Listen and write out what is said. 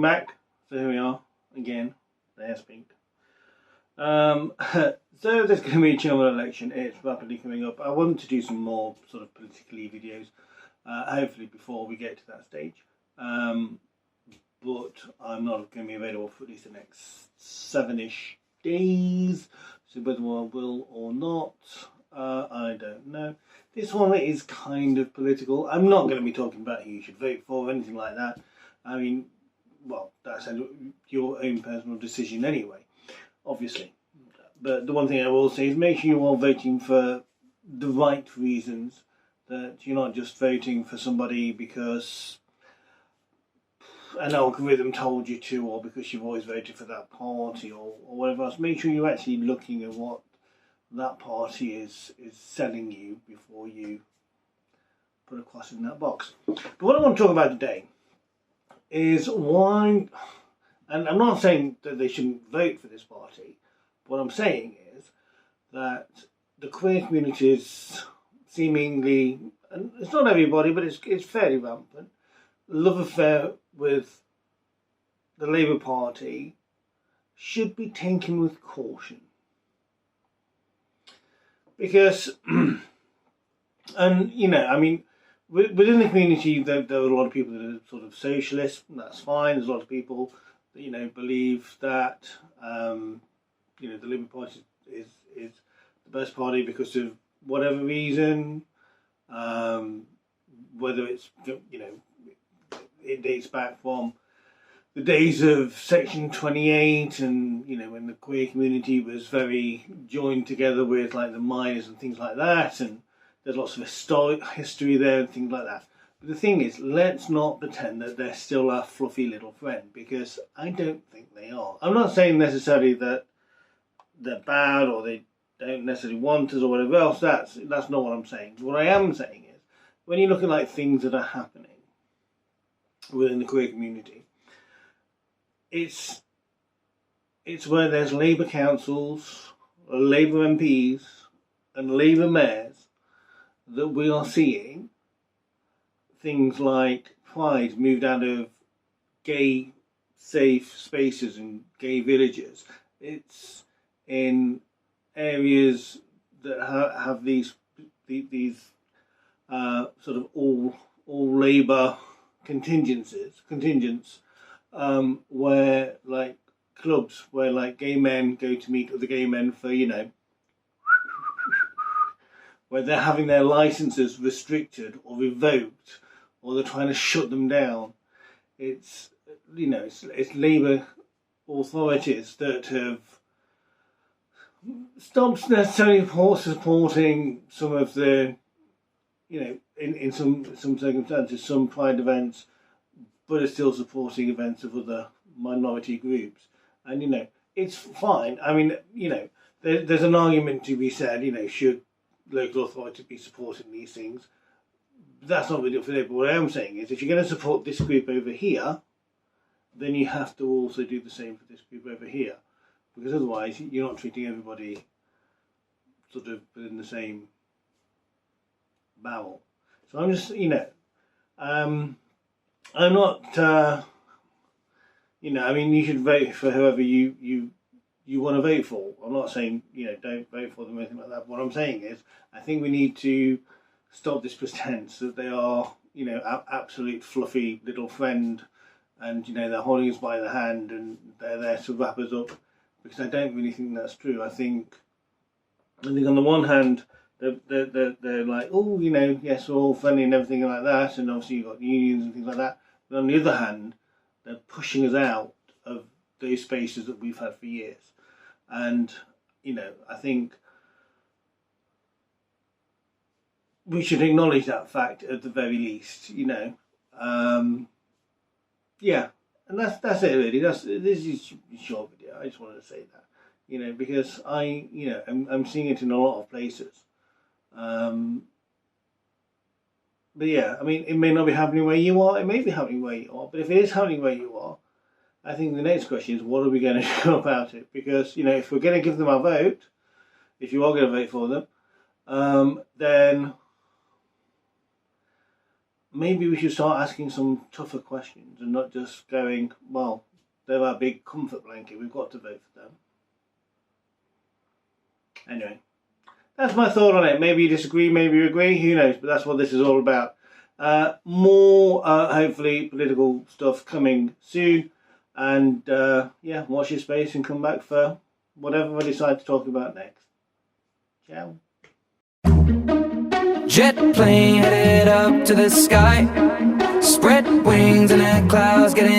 back. So here we are again. There's pink. So there's going to be a general election. It's rapidly coming up. I want to do some more sort of politically videos, hopefully before we get to that stage. But I'm not going to be available for at least the next 7-ish days. So whether I will or not, I don't know. This one is kind of political. I'm not going to be talking about who you should vote for or anything like that. I mean, well, that's your own personal decision anyway, obviously. But the one thing I will say is make sure you are voting for the right reasons, that you're not just voting for somebody because an algorithm told you to, or because you've always voted for that party, or whatever else. Make sure you're actually looking at what that party is selling you before you put a cross in that box. But what I want to talk about today is why, and I'm not saying that they shouldn't vote for this party. What I'm saying is that the queer community is seemingly, and it's not everybody, but it's fairly rampant, love affair with the Labour Party should be taken with caution. Because, and you know, I mean, within the community there are a lot of people that are sort of socialists, and that's fine. There's a lot of people that, you know, believe that, you know, the Labour Party is the best party because of whatever reason, whether it's, you know, it dates back from the days of Section 28 and, you know, when the queer community was very joined together with like the miners and things like that, and there's lots of history there and things like that. But the thing is, let's not pretend that they're still our fluffy little friend, because I don't think they are. I'm not saying necessarily that they're bad or they don't necessarily want us or whatever else. That's not what I'm saying. What I am saying is, when you look at like things that are happening within the queer community, it's where there's Labour councils, Labour MPs and Labour mayors that we are seeing things like pride moved out of gay safe spaces and gay villages. It's in areas that have these sort of all Labour contingents, where like clubs where like gay men go to meet other gay men for, you know, where they're having their licenses restricted or revoked, or they're trying to shut them down. It's, you know, it's Labour authorities that have stopped necessarily supporting some of the, you know, in some circumstances, some pride events, but are still supporting events of other minority groups. And, you know, it's fine. I mean, you know, there's an argument to be said, you know, should local authorities be supporting these things? That's not really up for them. But what I am saying is, if you're going to support this group over here, then you have to also do the same for this group over here. Because otherwise, you're not treating everybody sort of within the same barrel. So I'm just, you know, I'm not, you know, I mean, you should vote for whoever you want to vote for. I'm not saying, you know, don't vote for them or anything like that. What I'm saying is, I think we need to stop this pretense that they are, you know, absolute fluffy little friend, and, you know, they're holding us by the hand and they're there to wrap us up, because I don't really think that's true. I think on the one hand, they're like, oh, you know, yes, we're all friendly and everything like that, and obviously you've got unions and things like that. But on the other hand, they're pushing us out of those spaces that we've had for years. And, you know, I think we should acknowledge that fact at the very least, you know. Yeah, and that's it really. This is a short video. I just wanted to say that, you know, because you know, I'm seeing it in a lot of places. But yeah, I mean, it may not be happening where you are. It may be happening where you are. But if it is happening where you are, I think the next question is, what are we going to do about it? Because, you know, if we're going to give them our vote, if you are going to vote for them, then maybe we should start asking some tougher questions and not just going, well, they're our big comfort blanket, we've got to vote for them. Anyway, that's my thought on it. Maybe you disagree, maybe you agree, who knows, but that's what this is all about. More, hopefully, political stuff coming soon. And, yeah, watch your space and come back for whatever we decide to talk about next. Ciao. Jet plane headed up to the sky, spread wings and the clouds getting